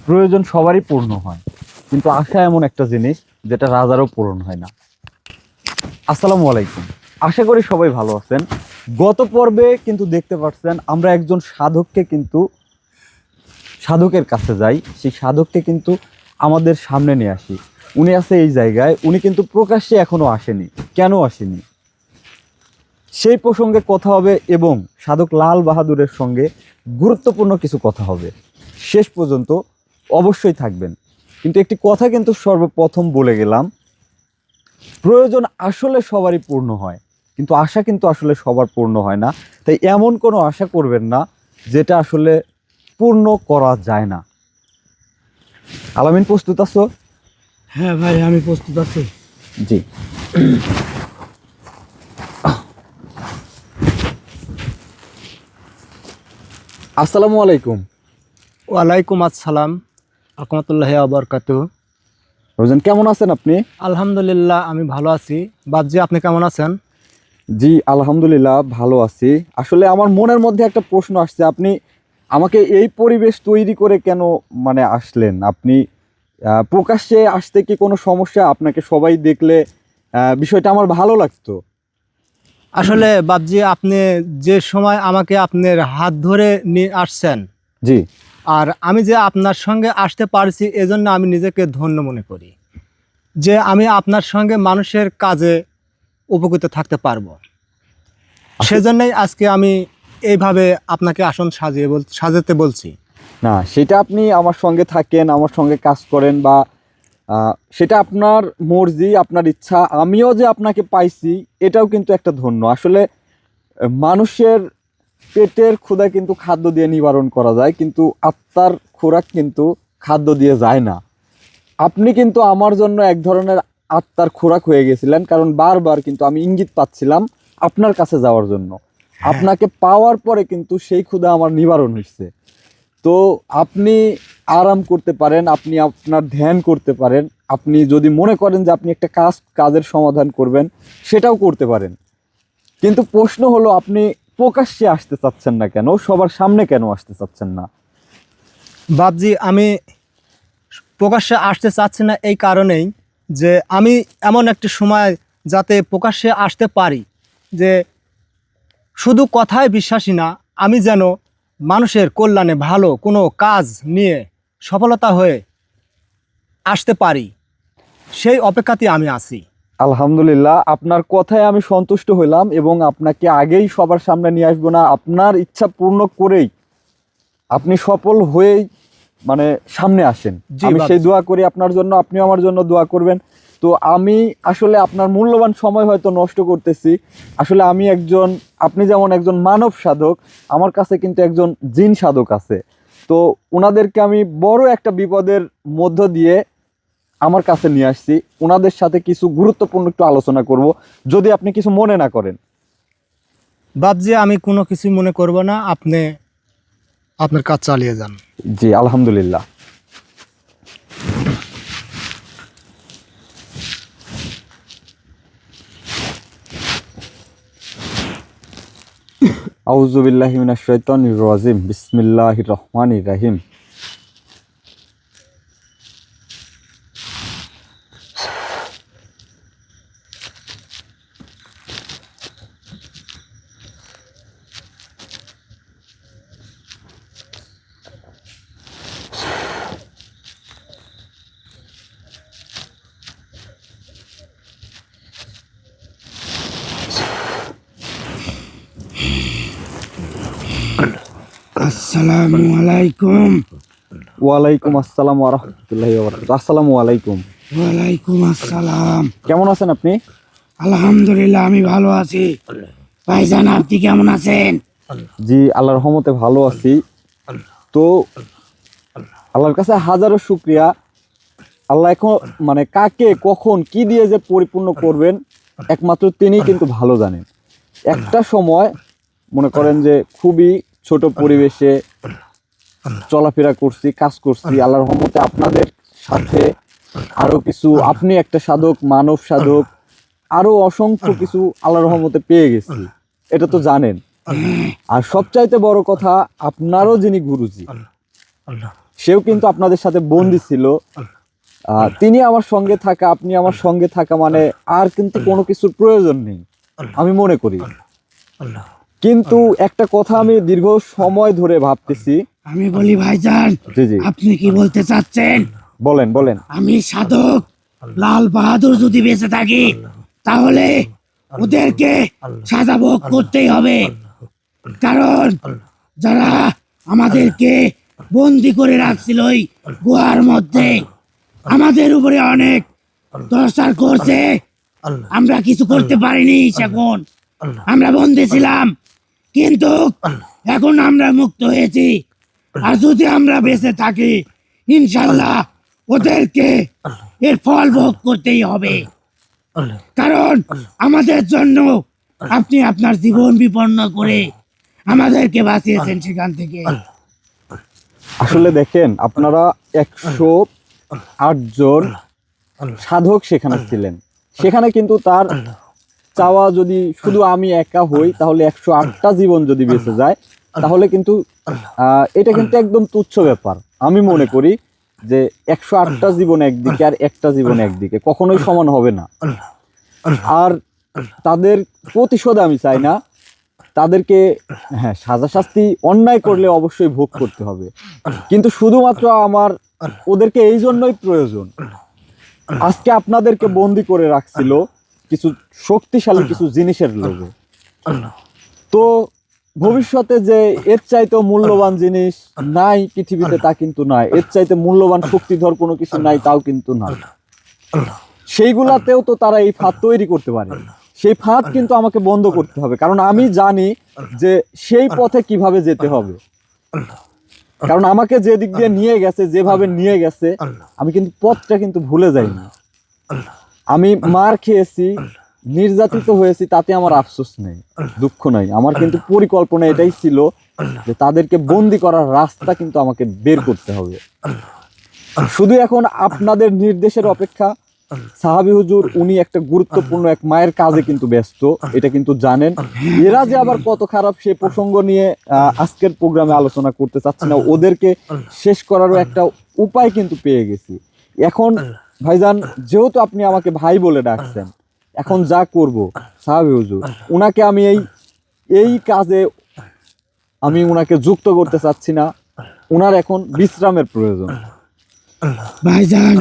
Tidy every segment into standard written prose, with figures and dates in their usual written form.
প্রয়োজন সবারই পূর্ণ হয়, কিন্তু আশা এমন একটা জিনিস যেটা রাজারও পূরণ হয় না। আসসালামু আলাইকুম, আশা করি সবাই ভালো আছেন। গত পর্বে কিন্তু দেখতে পাচ্ছেন আমরা একজন সাধকের কাছে যাই, সেই সাধককে কিন্তু আমাদের সামনে নিয়ে আসি। উনি আছে এই জায়গায়, উনি কিন্তু প্রকাশ্যে এখনো আসেনি। কেন আসেনি সেই প্রসঙ্গে কথা হবে, এবং সাধক লাল বাহাদুরের সঙ্গে গুরুত্বপূর্ণ কিছু কথা হবে। শেষ পর্যন্ত অবশ্যই থাকবেন। কিন্তু একটি কথা কিন্তু সর্বপ্রথম বলে গেলাম, প্রয়োজন আসলে সবারই পূর্ণ হয়, কিন্তু আশা কিন্তু আসলে সবার পূর্ণ হয় না। তাই এমন কোনো আশা করবেন না যেটা আসলে পূর্ণ করা যায় না। আলামিন, প্রস্তুত আছো? হ্যাঁ ভাই, আমি প্রস্তুত আছি। জি। আসসালামু আলাইকুম। ওয়ালাইকুম আসসালাম রহমতুল্লাহি ওয়া বারাকাতুহু। রোজন, কেমন আছেন আপনি? আলহামদুলিল্লাহ, আমি ভালো আছি। বাবজি, আপনি কেমন আছেন? জি আলহামদুলিল্লাহ ভালো আছি। আসলে আমার মনের মধ্যে একটা প্রশ্ন আসছে, আপনি আমাকে এই পরিবেশ তৈরি করে কেন আসলেন? আপনি প্রকাশ্যে আসতে কি কোনো সমস্যা? আপনাকে সবাই দেখলে বিষয়টা আমার ভালো লাগতো। আসলে বাবজি, আপনি যে সময় আমাকে আপনার হাত ধরে নিয়ে আসছেন, জি। আর আমি যে আপনার সঙ্গে আসতে পারছি, এজন্য আমি নিজেকে ধন্য মনে করি যে আমি আপনার সঙ্গে মানুষের কাজে উপকৃত থাকতে পারবো। সেজন্যই আজকে আমি এইভাবে আপনাকে আসন সাজাতে বলছি। না, সেটা আপনি আমার সঙ্গে থাকেন, আমার সঙ্গে কাজ করেন, বা সেটা আপনার মর্জি, আপনার ইচ্ছা। আমিও যে আপনাকে পাইছি এটাও কিন্তু একটা ধন্য। আসলে মানুষের পেটের ক্ষুধা কিন্তু খাদ্য দিয়ে নিবারণ করা যায়, কিন্তু আত্মার খোরাক কিন্তু খাদ্য দিয়ে যায় না। আপনি কিন্তু আমার জন্য এক ধরনের আত্মার খোরাক হয়ে গেছিলেন, কারণ বারবার কিন্তু আমি ইঙ্গিত পাচ্ছিলাম আপনার কাছে যাওয়ার জন্য। আপনাকে পাওয়ার পরে কিন্তু সেই ক্ষুধা আমার নিবারণ হচ্ছে। তো আপনি আরাম করতে পারেন, আপনি আপনার ধ্যান করতে পারেন, আপনি যদি মনে করেন যে আপনি একটা কাজের সমাধান করবেন সেটাও করতে পারেন। কিন্তু প্রশ্ন হলো, আপনি প্রকাশ্যে আসতে চাচ্ছেন না কেন? সবার সামনে কেন আসতে চাচ্ছেন না? বাবজি, আমি প্রকাশ্যে আসতে চাচ্ছি না এই কারণেই যে আমি এমন একটি সময় যাতে প্রকাশ্যে আসতে পারি, যে শুধু কথায় বিশ্বাসী না, আমি যেন মানুষের কল্যাণে ভালো কোনো কাজ নিয়ে সফলতা হয়ে আসতে পারি, সেই অপেক্ষাতেই আমি আছি। আলহামদুলিল্লাহ, আপনার কথায় আমি সন্তুষ্ট হইলাম, এবং আপনাকে আগেই সবার সামনে নিয়ে আসবো না, আপনার ইচ্ছা পূর্ণ করেই আপনি সফল হয়েই সামনে আসেন। জি আমি সেই বাবজি। দোয়া করি আপনার জন্য, আপনিও আমার জন্য দোয়া করবেন। তো আমি আসলে আপনার মূল্যবান সময় হয়তো নষ্ট করতেছি। আসলে আপনি যেমন একজন মানব সাধক, আমার কাছে কিন্তু একজন জিন সাধক আছে। তো ওনাদেরকে আমি বড় একটা বিপদের মধ্য দিয়ে আমার কাছে নিয়ে আসছি। ওনাদের সাথে কিছু গুরুত্বপূর্ণ একটু আলোচনা করব, যদি আপনি কিছু মনে না করেন। বাবজি, আমি কোনো কিছুই মনে করব না, আপনি আপনার কাজ চালিয়ে যান। জি আলহামদুলিল্লাহ। আউযু বিল্লাহি মিনাশ শাইতানির রাজিম, বিসমিল্লাহির রহমানির রহিম। আসসালামু আলাইকুম। ওয়ালাইকুম আসসালাম ওয়া রাহমাতুল্লাহি ওয়া বারাকাতুহু। আসসালামু আলাইকুম। ওয়ালাইকুম আসসালাম। কেমন আছেন আপনি? আলহামদুলিল্লাহ, আমি ভালো আছি। ভাইজান, আপনি কেমন আছেন? জি আল্লাহর রহমতে ভালো আছি। তো আল্লাহর কাছে হাজারো শুকরিয়া। আল্লাহ এখন কাকে কখন কি দিয়ে যে পরিপূর্ণ করবেন একমাত্র তিনিই কিন্তু ভালো জানেন। একটা সময় মনে করেন যে খুবই ছোট পরিবেশে চলাফেরা করছি, কাজ করছি, আল্লাহর রহমতে আপনাদের সাথে আরো কিছু, আপনি একটা সাধক, মানব সাধক, আরো অসংখ্য কিছু আল্লাহর রহমতে পেয়ে গেছি, এটা তো জানেন। আর সবচাইতে বড় কথা, আপনারও যিনি গুরুজি, সেও কিন্তু আপনাদের সাথে বন্দী ছিল। তিনি আমার সঙ্গে থাকা, আপনি আমার সঙ্গে থাকা মানে আর কিন্তু কোনো কিছুর প্রয়োজন নেই আমি মনে করি। কিন্তু একটা কথা আমি দীর্ঘ সময় ধরে ভাবতেছি। আমি বলি ভাইজান, জি জি, আপনি কি বলতে চাচ্ছেন? বলেন বলেন। আমি সাধক লাল বাহাদুর যদি বেঁচে থাকি তাহলে ওদেরকে সাজা ভোগ করতেই হবে, কারণ যারা আমাদেরকে বন্দি করে রাখছিল ওই গুহার মধ্যে আমাদের উপরে অনেক টর্চার করছে। আমরা কিছু করতে পারিনি, এখন আমরা বন্দি ছিলাম, কিন্তু এখন আমরা মুক্ত হয়েছি। আর যদি আমরা বেঁচে থাকি ইনশাল্লাহ ওদেরকে এর ফল ভোগ করতেই হবে, কারণ আমাদের জন্য আপনি আপনার জীবন বিপন্ন করে আমাদেরকে বাঁচিয়েছেন সেখান থেকে। আসলে দেখেন, আপনারা 108 জন সাধক সেখানে ছিলেন। সেখানে কিন্তু তার চাওয়া যদি শুধু আমি একা হই তাহলে 108টা জীবন যদি বেঁচে যায়, তাহলে কিন্তু এটা কিন্তু একদম তুচ্ছ ব্যাপার। আমি মনে করি যে 108টা জীবন একদিকে আর একটা জীবন একদিকে কখনোই সমান হবে না। আর তাদের প্রতিশোধ আমি চাই না। তাদেরকে হ্যাঁ, সাজা শাস্তি অন্যায় করলে অবশ্যই ভোগ করতে হবে, কিন্তু শুধুমাত্র আমার ওদেরকে এই জন্যই প্রয়োজন। আজকে আপনাদেরকে বন্দি করে রাখছিল কিছু শক্তিশালী কিছু জিনিসের লোভে। তো ভবিষ্যতে যে এর চাইতেও মূল্যবান জিনিস নাই পৃথিবীতে তা কিন্তু নয়, এর চাইতে মূল্যবান শক্তিধর কোনো কিছু নাই তাও কিন্তু না। সেইগুলাতেও তো তারা এই ফাঁদ তৈরি করতে পারে। সেই ফাঁদ কিন্তু আমাকে বন্ধ করতে হবে, কারণ আমি জানি যে সেই পথে কিভাবে যেতে হবে। কারণ আমাকে যে দিক দিয়ে নিয়ে গেছে, যেভাবে নিয়ে গেছে, আমি কিন্তু পথটা কিন্তু ভুলে যাইনি। আমি মার খেয়েছি, নির্যাতিত হয়েছি, তাতে আমার আফসোস নেই, দুঃখ নাই। আমার কিন্তু পরিকল্পনা এটাই ছিল যে তাদেরকে বন্দি করার রাস্তা কিন্তু আমাকে বের করতে হবে। শুধু এখন আপনাদের নির্দেশের অপেক্ষা। সাহাবী হুজুর উনি একটা গুরুত্বপূর্ণ এক মায়ের কাজে কিন্তু ব্যস্ত, এটা কিন্তু জানেন। এরা যে আবার কত খারাপ সে প্রসঙ্গ নিয়ে আজকের প্রোগ্রামে আলোচনা করতে চাচ্ছি না। ওদেরকে শেষ করারও একটা উপায় কিন্তু পেয়ে গেছি। এখন ভাইজান, যেহেতু আপনি আমাকে ভাই বলে ডাকছেন, এখন যা করব সাহাবী হুজুর, উনাকে আমি এই কাজে আমি উনাকে যুক্ত করতে চাচ্ছি না। উনার এখন বিশ্রামের প্রয়োজন। ভাইজান,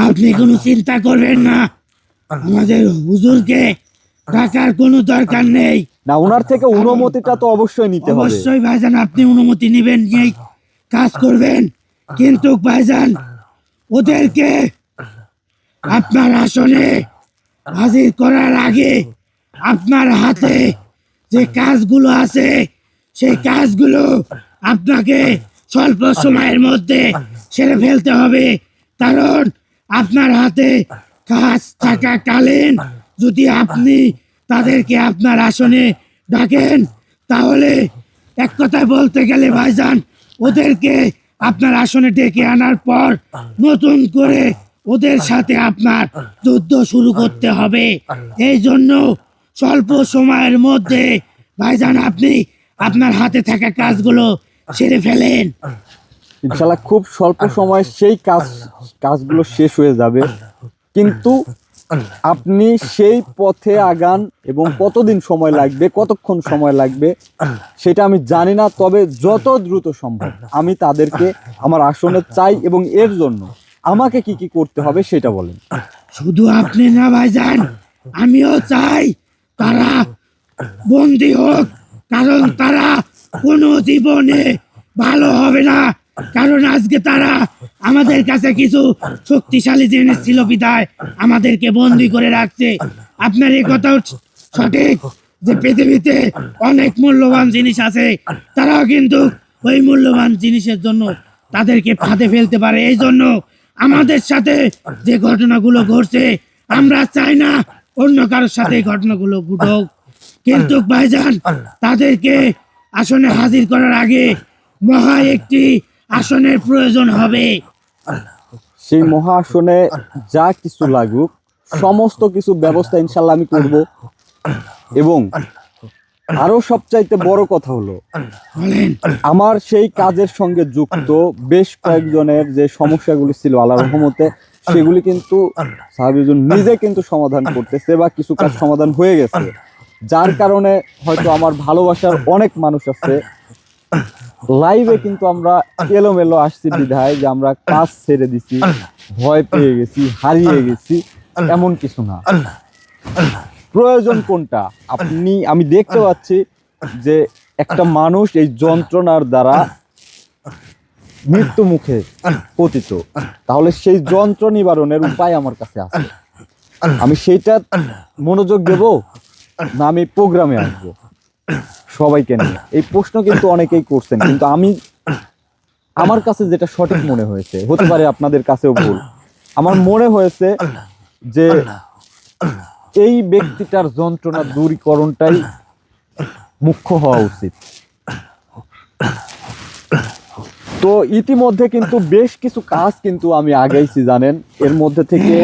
আপনি কোনো চিন্তা করবেন না, আমাদের হুজুরকে ডাকার কোনো দরকার নেই। না, উনার থেকে অনুমতিটা তো অবশ্যই নিতে হবে। অবশ্যই ভাইজান, আপনি অনুমতি নেবেন, নিয়েই কাজ করবেন। কিন্তু ভাইজান, ওদেরকে আপনার আসনে হাজির করার আগে আপনার হাতে যে কাজগুলো আছে সেই কাজগুলো আপনাকে স্বল্প সময়ের মধ্যে সেরে ফেলতে হবে, কারণ আপনার হাতে কাজ থাকাকালীন যদি আপনি তাদেরকে আপনার আসনে ডাকেন, তাহলে এক কথায় বলতে গেলে ভাইজান, ওদেরকে আপনার আসনে ডেকে আনার পর নতুন করে ওদের সাথে আপনার যুদ্ধ শুরু করতে হবে। এই জন্য স্বল্প সময়ের মধ্যে ভাইজান আপনি আপনার হাতে থাকা কাজগুলো সেরে ফেলেন। ইনশাআল্লাহ খুব স্বল্প সময়ে সেই কাজগুলো শেষ হয়ে যাবে, কিন্তু আপনি সেই পথে আগান এবং কতদিন সময় লাগবে, কতক্ষণ সময় লাগবে সেটা আমি জানি না। তবে যত দ্রুত সম্ভব আমি তাদেরকে আমার আসনে চাই, এবং এর জন্য আমাকে কি কি করতে হবে সেটা বলেন। শুধু আপনি না ভাইজান, আমিও চাই তারা বন্দী হোক, কারণ তারা কোনো জীবনে ভালো হবে না, কারণ আজকে তারা আমাদের কাছে কিছু শক্তিশালী জিনিস ছিল বিধায় আমাদেরকে বন্দী করে রাখছে। আপনার এই কথাও সঠিক যে পৃথিবীতে অনেক মূল্যবান জিনিস আছে, তারাও কিন্তু ওই মূল্যবান জিনিসের জন্য তাদেরকে ফাঁদে ফেলতে পারে। এই জন্য আমাদের সাথে যে ঘটনাগুলো ঘটছে, আমরা চাই না অন্য কারোর সাথে এই ঘটনাগুলো ঘটুক। কিন্তু ভাইজান, তাদেরকে আসনে হাজির করার আগে মহা একটি আসনের প্রয়োজন হবে। সেই মহা আসনে যা কিছু লাগুক সমস্ত কিছু ব্যবস্থা ইনশাল্লাহ আমি করব, এবং আরো সবচাইতে বড় কথা হলো বলেন। আমার সেই কাজের সঙ্গে যুক্ত বেশ কয়েকজনের যে সমস্যাগুলি ছিল আল্লাহর রহমতে সেগুলি কিন্তু সাহাবীজন নিজে কিন্তু সমাধান করতেছে বা কিছু কাজ সমাধান হয়ে গেছে, যার কারণে হয়তো আমার ভালোবাসার অনেক মানুষ আছে। লাইভে কিন্তু আমরা এলোমেলো আসছি বিধায় যে আমরা কাজ ছেড়ে দিছি, ভয় পেয়ে গেছি, হারিয়ে গেছি, এমন কিছু না। প্রয়োজন কোনটা আমি দেখতে পাচ্ছি যে একটা মানুষ এই যন্ত্রণার দ্বারা মৃত্যু মুখে পতিত, তাহলে সেই যন্ত্র নিবারণের উপায় আমার কাছে আছে। আমি সেইটা মনোযোগ দেব না আমি প্রোগ্রামে আসবো সবাইকে নিয়ে? এই প্রশ্ন কিন্তু অনেকেই করছেন, কিন্তু আমার কাছে যেটা সঠিক মনে হয়েছে, হতে পারে আপনাদের কাছেও ভুল, আমার মনে হয়েছে যে এই ব্যক্তিটার যন্ত্রণা দূরীকরণটাই মুখ্য হওয়া উচিত। তো ইতিমধ্যে কিন্তু বেশ কিছু কাজ কিন্তু আমি আগাইছি জানেন। এর মধ্যে থেকে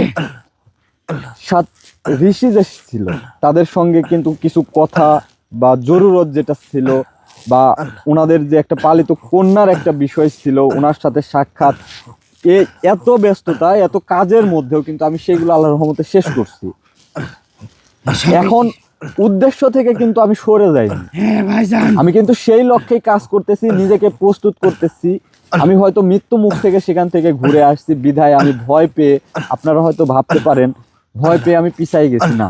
7 ঋষি যে ছিল তাদের সঙ্গে কিন্তু কিছু কথা বা জরুরত যেটা ছিল বা ওনাদের যে একটা পালিত কন্যার একটা বিষয় ছিল, ওনার সাথে সাক্ষাৎ, এত ব্যস্ততা এত কাজের মধ্যেও কিন্তু আমি সেইগুলো আল্লাহর রহমতে শেষ করছি। এখন উদ্দেশ্য থেকে কিন্তু আমি সরে যাইনি, হ্যাঁ ভাইজান, আমি কিন্তু সেই লক্ষ্যে কাজ করতেছি, নিজেকে প্রস্তুত করতেছি। আমি হয়তো মৃত্যু মুখ থেকে সেখান থেকে ঘুরে আসছি বিধায় আমি ভয় পেয়ে, আপনারা হয়তো ভাবতে পারেন ভয় পেয়ে আমি পিছাই গেছি, না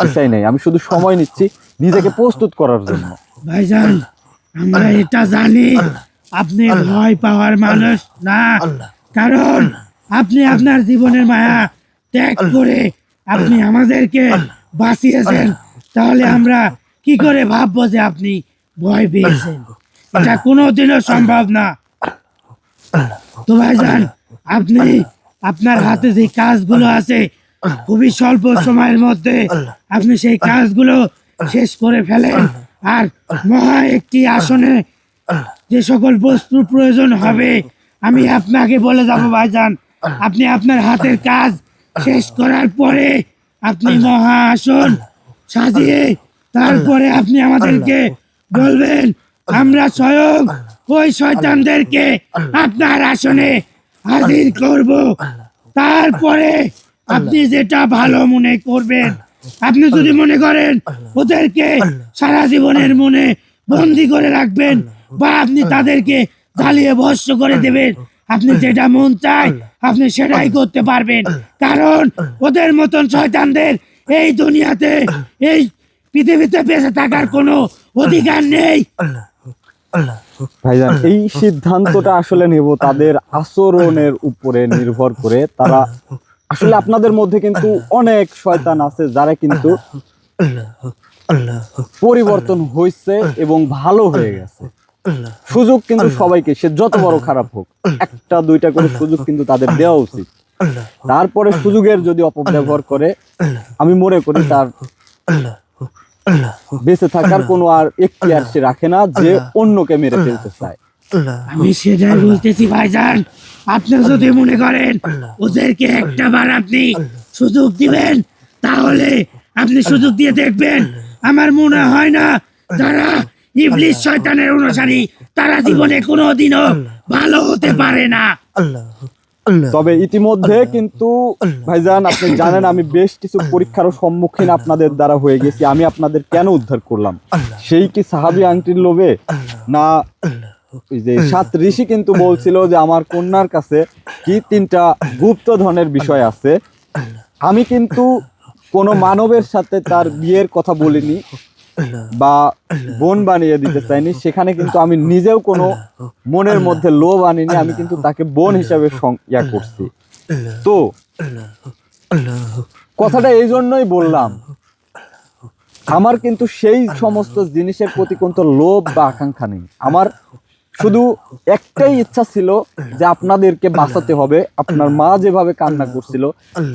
পিছাই নাই, আমি শুধু সময় নিচ্ছি নিজেকে প্রস্তুত করার জন্য। ভাইজান আমরা এটা জানি আপনি ভয় পাওয়ার মানুষ না, কারণ আপনি আপনার জীবনের মায়া ত্যাগ করে আপনি আমাদেরকে বাঁচিয়েছেন। তাহলে আমরা কি করে ভাববো যে আপনি ভয় পেয়েছেন? এটা কোনোদিনও সম্ভব না। তো ভাইজান আপনি আপনার হাতে যে কাজগুলো আছে খুবই স্বল্প সময়ের মধ্যে আপনি সেই কাজগুলো শেষ করে ফেলেন, আর মহা একটি আসনে যে সকল বস্তুর প্রয়োজন হবে আমি আপনাকে বলে যাব ভাইজান। আপনি আপনার হাতের কাজ শেষ করার পরে আপনি মহা আসন সাজিয়ে তারপরে আপনি আমাদেরকে বলবেন, আমরা স্বয়ং ওই শয়তানদেরকে আপনার আসনে হাজির করব। তারপরে আপনি যেটা ভালো মনে করবেন, আপনি যদি মনে করেন ওদেরকে সারা জীবনের মনে বন্দি করে রাখবেন বা আপনি তাদেরকে জ্বালিয়ে ভস্ম করে দেবেন, আপনি যেটা মন চায় আপনি সেটাই করতে পারবেন, কারণ ওদের মতন শয়তানদের এই দুনিয়াতে এই পৃথিবীতে বেঁচে থাকার কোনো অধিকার নেই। ভাইজান এই সিদ্ধান্তটা আসলে নেব তাদের আচরণের উপরে নির্ভর করে। তারা আসলে আপনাদের মধ্যে কিন্তু অনেক শয়তান আছে যারা কিন্তু পরিবর্তন হয়েছে এবং ভালো হয়ে গেছে। সুযোগ কিন্তু সবাইকে, সে যত বড় খারাপ হোক, একটা দুইটা করে সুযোগ কিন্তু তাদের দেওয়া উচিত। তারপরে সুযোগের যদি অপব্যবহার করে আমি মনে করি তার বেঁচে থাকার কোনো আর এখতিয়ার সে রাখে না, যে অন্যকে মেরে ফেলতে চায়। আমি সেটাই বলতেছি ভাইজান, আপনি যদি মনে করেন ওদেরকে একটা বার আপনি সুযোগ দিবেন তাহলে আপনি সুযোগ দিয়ে দেখবেন, আমার মনে হয় না যারা ইবলিস শয়তানের অনুসারী তারা জীবনে কোনোদিনও ভালো হতে পারে না। তবে ইতিমধ্যে কিন্তু ভাইজান আপনি জানেন আমি বেশ কিছু পরীক্ষারও সম্মুখীন আপনাদের দ্বারা হয়ে গেছি। আমি আপনাদের কেন উদ্ধার করলাম? সেই কি সাহাবী আংটির লোভে না? ওই যে 7 ঋষি কিন্তু বলছিল যে আমার কন্যার কাছে কি 3টা গুপ্ত ধনের বিষয় আছে। আমি কিন্তু কোনো মানবের সাথে তার বিয়ের কথা বলিনি বা বোন বানিয়ে দিতে চাইনি, সেখানে কিন্তু আমি নিজেও কোনো মনের মধ্যে লোভ আনিনি, আমি কিন্তু তাকে বোন হিসাবে করছি। তো কথাটা এই জন্যই বললাম, আমার কিন্তু সেই সমস্ত জিনিসের প্রতি কোনো লোভ বা আকাঙ্ক্ষা নেই। আমার শুধু একটাই ইচ্ছা ছিল যে আপনাদেরকে বাঁচাতে হবে। আপনার মা যেভাবে কান্না করছিল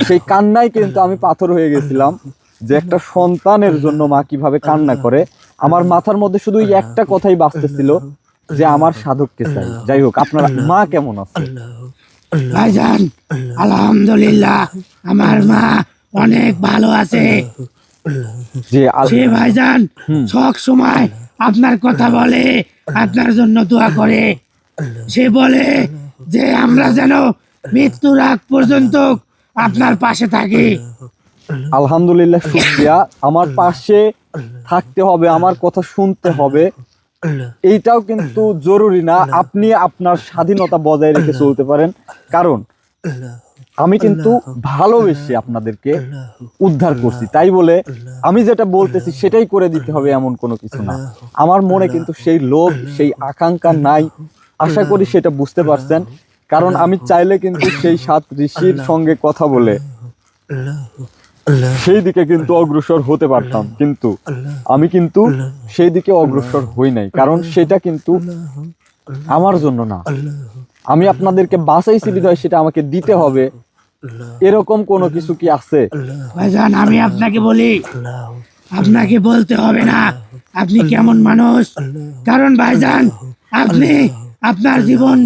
সেই কান্নায় কিন্তু আমি পাথর হয়ে গেছিলাম, যে একটা সন্তানের জন্য মা কিভাবে কান্না করে। আমার মাথার মধ্যে শুধু একটা কথাই বাঁচতেছিল যে আমার সাধককে চাই। যাই হোক, আপনার মা কেমন আছে? ভাইজান আলহামদুলিল্লাহ আমার মা অনেক ভালো আছে। জি সে ভাইজান সব সময় আপনার কথা বলে, আপনার জন্য দোয়া করে। সে বলে যে আমরা যেন মৃত্যুর আগ পর্যন্ত আপনার পাশে থাকি। আলহামদুলিল্লাহ, শুকরিয়া। আমার পাশে থাকতে হবে, আমার কথা শুনতে হবে, এইটাও কিন্তু জরুরি না। আপনি আপনার স্বাধীনতা বজায় রেখে চলতে পারেন, কারণ আমি কিন্তু ভালোবেসে আপনাদেরকে উদ্ধার করছি, তাই বলে আমি যেটা বলতেছি সেটাই করে দিতে হবে এমন কোনো কিছু না। আমার মনে কিন্তু সেই লোভ, সেই আকাঙ্ক্ষা নাই। আশা করি সেটা বুঝতে পারছেন, কারণ আমি চাইলে কিন্তু সেই 7 ঋষির সঙ্গে কথা বলে সেই দিকে কিন্তু অগ্রসর হতে পারতাম, কিন্তু আমি কিন্তু সেই দিকে অগ্রসর হই নাই, কারণ সেটা কিন্তু আমার জন্য না। আমি আপনাদেরকে বাঁচাইছি বিধায় সেটা আমাকে দিতে হবে, এরকম কোনো কিছু কি আছে? ভাইজান আমি আপনাকে বলি, আপনাকে বলতে হবে না আপনি কেমন মানুষ, কারণ ভাইজান আপনি আপনার জীবন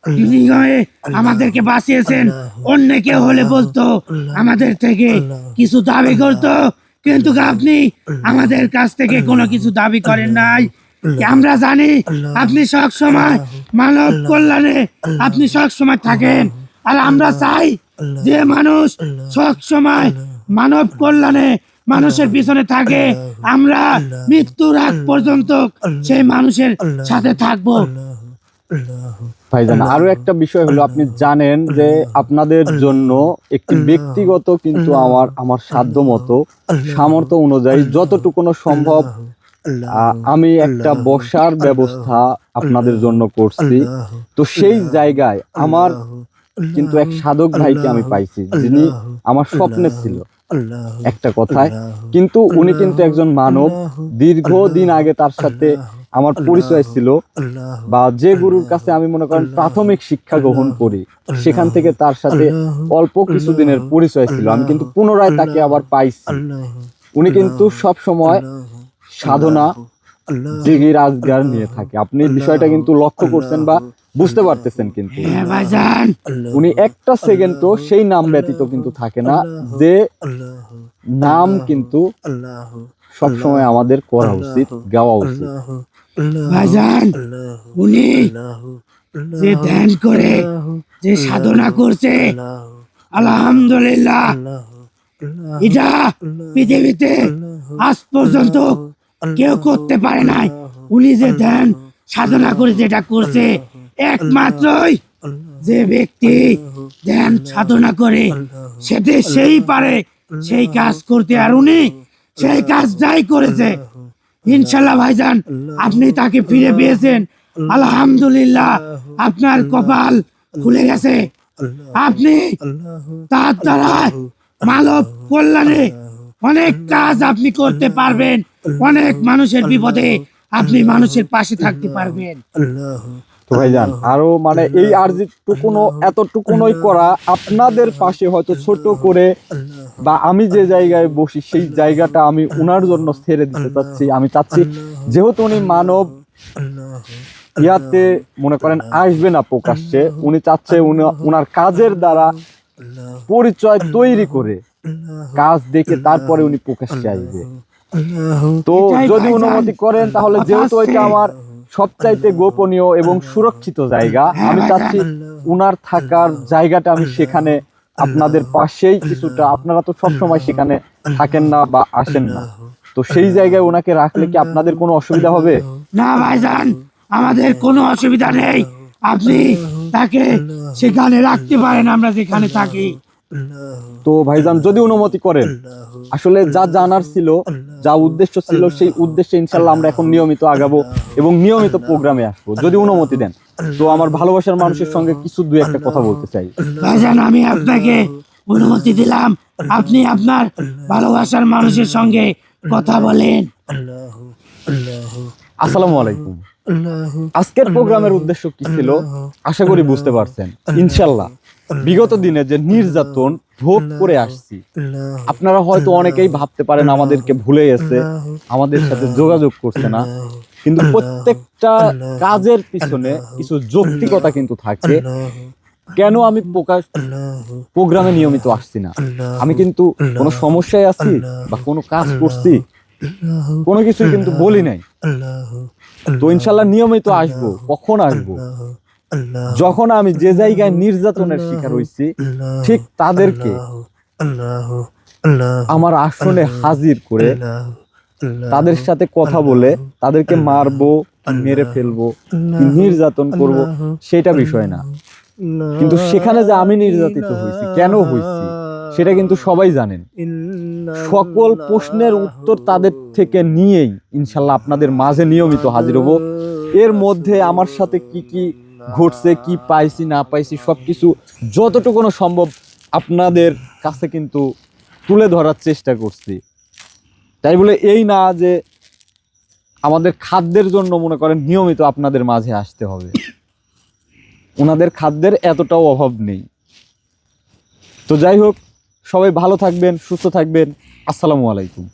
বিনিময়ে আমাদেরকে বাঁচিয়েছেন। অন্য কেউ হলে বলতো আমাদের থেকে কিছু দাবি করতো, কিন্তু আপনি আমাদের কাছ থেকে কোনো কিছু দাবি করেন নাই। আমরা জানি আপনি সব সময় মানব কল্যাণে আপনি সব সময় থাকেন, আর আমরা চাই যে মানুষ সব সময় মানব কল্যাণে মানুষের পিছনে থাকে। আমরা মৃত্যুর আগ পর্যন্ত সেই মানুষের সাথে থাকবো। ভাইজান, আরো একটা বিষয় হলো, আপনি জানেন যে আপনাদের জন্য একটি ব্যক্তিগত কিন্তু আমার সাধ্য মতো সামর্থ্য অনুযায়ী যতটুকু সম্ভব আমি একটা বসার ব্যবস্থা আপনাদের জন্য করছি। তো সেই জায়গায় আমার কিন্তু এক সাধক ভাইকে আমি পাইছি, যিনি আমার স্বপ্নে ছিল একটা কথায়, কিন্তু উনি কিন্তু একজন মানব। দীর্ঘদিন আগে তার সাথে আমার পরিচয় ছিল, বা যে গুরুর কাছে আমি মনে করেন প্রাথমিক শিক্ষা গ্রহণ করি, সেখান থেকে তার সাথে অল্প কিছুদিনের পরিচয় ছিল। আমি কিন্তু পুনরায় তাকে আবার পাইছি। উনি কিন্তু সব সময় সাধনা, জিগির আজগার নিয়ে থাকে। আপনি বিষয়টা কিন্তু লক্ষ্য করছেন বা বুঝতে পারতেছেন, কিন্তু হ্যাঁ ভাইজান, উনি একটা সেকেন্ডও সেই নাম ব্যতীত কিন্তু থাকে না, যে নাম কিন্তু সবসময় আমাদের করা উচিত, গাওয়া উচিত। ভাইজান উনি যে ধ্যান করে, যে সাধনা করছে, আলহামদুলিল্লাহ, এটা পৃথিবীতে আজ পর্যন্ত কেউ করতে পারে নাই। উনি যে ধ্যান সাধনা করে যেটা করছে, একমাত্রই যে ব্যক্তি ধ্যান সাধনা করে সেটা সেই পারে সেই কাজ করতে, আর উনি সেই কাজটাই করেছে। ইনশাল্লাহ ভাইজান আপনি তাকে ফিরে পেয়েছেন, আলহামদুলিল্লাহ, আপনার কপাল খুলে গেছে। আপনি তার দ্বারা মানব কল্যাণে অনেক কাজ আপনি করতে পারবেন, অনেক মানুষের বিপদে আপনি মানুষের পাশে থাকতে পারবেন। তো ভাইজান, আরো মানে এই আরজিটুকুনো এতটুকুনই করা, আপনাদের পাশে হয়তো ছোট করে, বা আমি যে জায়গায় বসি সেই জায়গাটা আমি উনার জন্য ছেড়ে দিতে চাচ্ছি। আমি চাচ্ছি, যেহেতু উনি মানব ইয়াতে মনে করেন আসবে না প্রকাশ্যে, উনি চাচ্ছে উনার কাজের দ্বারা পরিচয় তৈরি করে কাজ দেখে তারপরে উনি প্রকাশ্যে আসবে। তো এটাই যদি ভাইজান অনুমতি করেন, তাহলে কথা যেহেতু আছে। এটা আমার সবচাইতে গোপনীয় এবং সুরক্ষিত জায়গা, আমি চাচ্ছি উনার থাকার জায়গাটা আমি সেখানে আপনাদের পাশেই কিছুটা, আপনারা তো সবসময় সেখানে থাকেন না বা আসেন না, তো সেই জায়গায় ওনাকে রাখলে কি আপনাদের কোনো অসুবিধা হবে? না ভাইজান, আমাদের কোনো অসুবিধা নেই, আপনি তাকে সেখানে রাখতে পারেন, আমরা যেখানে থাকি। তো ভাইজান, যদি অনুমতি করেন, আসলে যা জানার ছিল, যা উদ্দেশ্য ছিল, সেই উদ্দেশ্যে ইনশাল্লাহ আমরা এখন নিয়মিত আগাবো এবং নিয়মিত প্রোগ্রামে আসবো, যদি অনুমতি দেন। তো আমার ভালোবাসার মানুষের সঙ্গে কিছু দুই একটা কথা বলতে চাই। ভাইজান আমি আপনাকে অনুমতি দিলাম, আপনি আপনার ভালোবাসার মানুষের সঙ্গে কথা বলেন। আসসালামু আলাইকুম। আজকের প্রোগ্রামের উদ্দেশ্য কি ছিল আশা করি বুঝতে পারছেন। ইনশাল্লাহ বিগত দিনে যে নির্যাতন ভোগ করে আসছি, আপনারা হয়তো অনেকেই ভাবতে পারেন আমাদেরকে ভুলে গেছে, আমাদের সাথে যোগাযোগ করছে না, কিন্তু প্রত্যেকটা কাজের পিছনে কিছু যৌক্তিকতা কিন্তু থাকে। কেন আমি প্রোগ্রামে নিয়মিত আসছি না? আমি কিন্তু কোনো সমস্যায় আছি বা কোনো কাজ করছি, কোনো কিছুই কিন্তু বলি নাই। তো ইনশাল্লাহ নিয়মিত আসবো। কখন আসবো? যখন আমি যে জায়গায় নির্যাতনের শিকার হয়েছি ঠিক তাদেরকে আমার আসনে হাজির করে তাদের সাথে কথা বলে তাদেরকে মারবো, মেরে ফেলবো, কি নির্যাতন করব সেটা বিষয় না। কিন্তু সেখানে যে আমি নির্যাতিত হয়েছি, কেন হয়েছি সেটা কিন্তু সবাই জানেন। সকল প্রশ্নের উত্তর তাদের থেকে নিয়েই ইনশাল্লাহ আপনাদের মাঝে নিয়মিত হাজির হব। এর মধ্যে আমার সাথে কি কি ঘটছে, কি পাইছি না পাইছি সবকিছু যতটুকু সম্ভব আপনাদের কাছে কিন্তু তুলে ধরার চেষ্টা করছি। তাই বলে এই না যে আমাদের খাদ্যের জন্য মনে করেন নিয়মিত আপনাদের মাঝে আসতে হবে, ওনাদের খাদ্যের এতটাও অভাব নেই। তো যাই হোক, সবাই ভালো থাকবেন, সুস্থ থাকবেন। আসসালামু আলাইকুম।